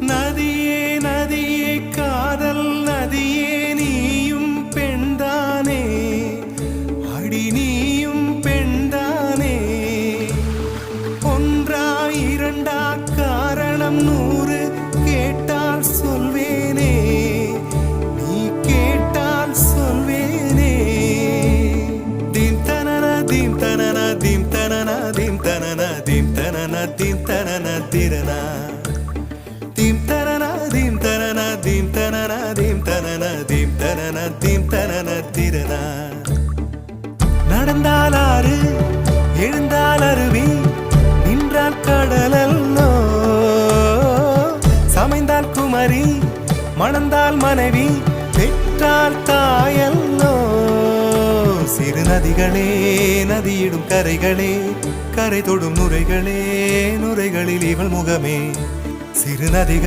நதியே நதியே காதல் நதியே நீயும் பெண்தானே அடி நீயும் பெண்தானே ஒன்றா இரண்டா காரணம் 100 கேட்டால் சொல்வேனே நீ கேட்டால் சொல்வேனே தீம் தனன தீம் தனன தீம் தனன தீம் தனன தீம் தனன தீம் தனன திரனா தீம் தனன தீம் தனன தீம் தனன தீம் தனன தீம் தனன தீம் தனன திரனா நடந்தால் ஆறு எழுந்தால் அருவி நின்றால் கடலல்லோ சமைந்தால் குமரி மணந்தால் மனைவி பெற்றால் தாயல்லோ சிறு நதிகளே நதியிடும் கரைகளே கரை தொடும் நுரைகளே நுரைகளில் இவள் முகமே சிறு நதிகள்